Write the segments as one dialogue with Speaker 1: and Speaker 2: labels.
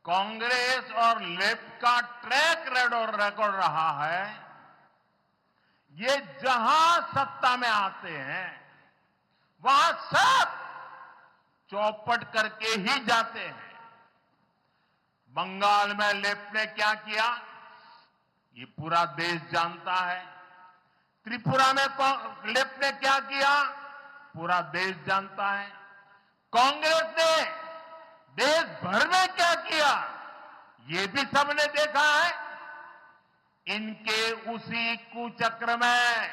Speaker 1: कांग्रेस और लेफ्ट का track record रहा है, ये जहां सत्ता में आते हैं वहां सब चौपट करके ही जाते हैं। बंगाल में लेफ्ट ने क्या किया ये पूरा देश जानता है। त्रिपुरा में लेफ्ट ने क्या किया पूरा देश जानता है। कांग्रेस ने देश भर में क्या किया ये भी सबने देखा है। इनके उसी कुचक्र में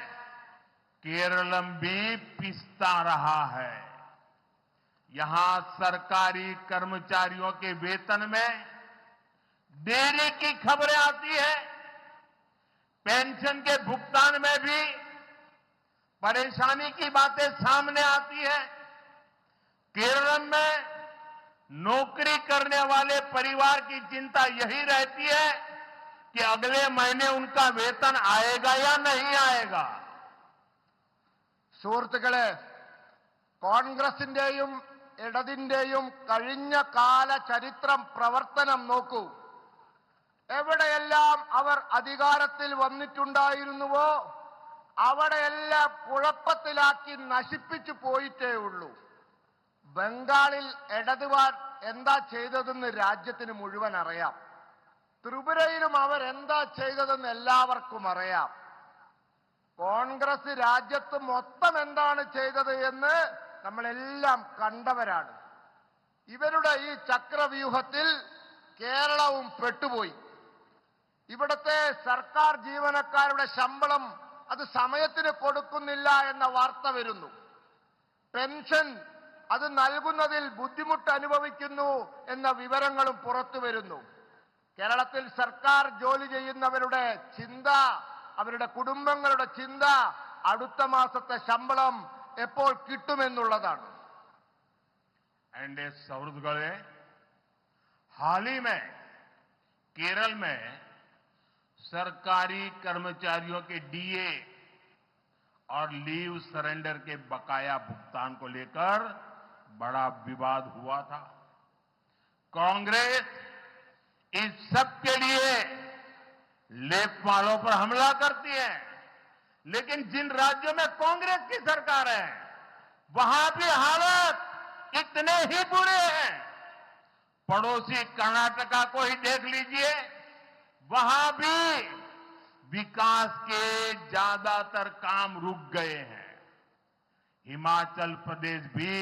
Speaker 1: केरलम भी पिसता रहा है। यहां सरकारी कर्मचारियों के वेतन में देरी की खबरें आती है। पेंशन के भुगतान में भी परेशानी की बातें सामने आती है। केरल में नौकरी करने वाले परिवार की चिंता यही रहती है कि अगले महीने उनका वेतन आएगा या नहीं आएगा।
Speaker 2: സുഹൃത്തുക്കളെ, കോൺഗ്രസിന്റെയും ഇടതിന്റെയും കഴിഞ്ഞ കാല ചരിത്രം പ്രവർത്തനം നോക്കൂ. എവിടെയെല്ലാം അവർ അധികാരത്തിൽ വന്നിട്ടുണ്ടായിരുന്നുവോ അവിടെയെല്ലാം കുഴപ്പത്തിലാക്കി നശിപ്പിച്ചു പോയിട്ടേ ഉള്ളൂ. ബംഗാളിൽ ഇടതുവാർ എന്താ ചെയ്തതെന്ന് രാജ്യത്തിന് മുഴുവൻ അറിയാം. ത്രിപുരയിലും അവരെന്താ ചെയ്തതെന്ന് എല്ലാവർക്കും അറിയാം. കോൺഗ്രസ് രാജ്യത്ത് മൊത്തം എന്താണ് ചെയ്തത് എന്ന് നമ്മളെല്ലാം കണ്ടവരാണ്. ഇവരുടെ ഈ ചക്രവ്യൂഹത്തിൽ കേരളവും പെട്ടുപോയി. ഇവിടുത്തെ സർക്കാർ ജീവനക്കാരുടെ ശമ്പളം അത് സമയത്തിന് കൊടുക്കുന്നില്ല എന്ന വാർത്ത വരുന്നു. പെൻഷൻ അത് നൽകുന്നതിൽ ബുദ്ധിമുട്ട് അനുഭവിക്കുന്നു എന്ന വിവരങ്ങളും പുറത്തു വരുന്നു. കേരളത്തിൽ സർക്കാർ ജോലി ചെയ്യുന്നവരുടെ ചിന്ത, അവരുടെ കുടുംബങ്ങളുടെ ചിന്ത അടുത്ത മാസത്തെ ശമ്പളം എപ്പോൾ കിട്ടുമെന്നുള്ളതാണ്.
Speaker 1: एंडे सौरगढ़े हाल ही में केरल में सरकारी कर्मचारियों के डीए और लीव सरेंडर के बकाया भुगतान को लेकर बड़ा विवाद हुआ था। कांग्रेस इस सब के लिए लेफ्ट वालों पर हमला करती है, लेकिन जिन राज्यों में कांग्रेस की सरकार है वहां भी हालत इतने ही बुरे हैं। पड़ोसी कर्नाटका को ही देख लीजिए, वहां भी विकास के ज्यादातर काम रुक गए हैं। हिमाचल प्रदेश भी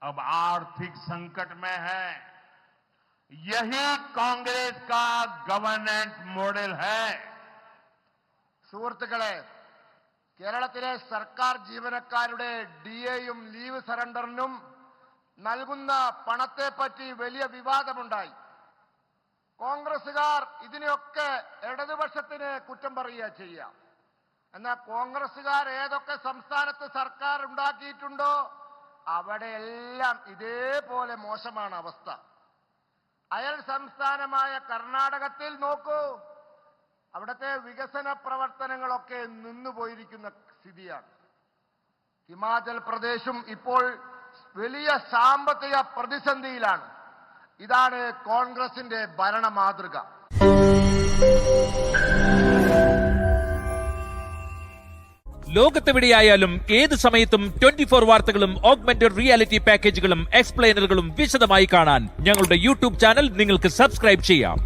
Speaker 1: अब आर्थिक संकट में है। यही कांग्रेस का गवर्नेंस मॉडल है।
Speaker 2: സുഹൃത്തുക്കളെ, കേരളത്തിലെ സർക്കാർ ജീവനക്കാരുടെ ഡിഎയും ലീവ് സറണ്ടറിനും നൽകുന്ന പണത്തെപ്പറ്റി വലിയ വിവാദമുണ്ടായി. കോൺഗ്രസുകാർ ഇതിനെയൊക്കെ ഇടതുപക്ഷത്തിന് കുറ്റം പറയുക ചെയ്യുക. എന്നാൽ കോൺഗ്രസുകാർ ഏതൊക്കെ സംസ്ഥാനത്ത് സർക്കാർ ഉണ്ടാക്കിയിട്ടുണ്ടോ അവിടെയെല്ലാം ഇതേപോലെ മോശമാണ് അവസ്ഥ. അയൽ സംസ്ഥാനമായ കർണാടകത്തിൽ നോക്കൂ, അവിടുത്തെ വികസന പ്രവർത്തനങ്ങളൊക്കെ നിന്നുപോയിരിക്കുന്ന സ്ഥിതിയാണ്. ഹിമാചൽ പ്രദേശും ഇപ്പോൾ വലിയ സാമ്പത്തിക പ്രതിസന്ധിയിലാണ്. ഇതാണ് കോൺഗ്രസിന്റെ ഭരണ മാതൃക.
Speaker 3: ലോകത്തെവിടെയായാലും ഏത് സമയത്തും 24 വാർത്തകളും ഓഗ്മെന്റഡ് റിയാലിറ്റി പാക്കേജുകളും എക്സ്പ്ലെയിനറുകളും വിശദമായി കാണാൻ ഞങ്ങളുടെ യൂട്യൂബ് ചാനൽ നിങ്ങൾക്ക് സബ്സ്ക്രൈബ് ചെയ്യാം.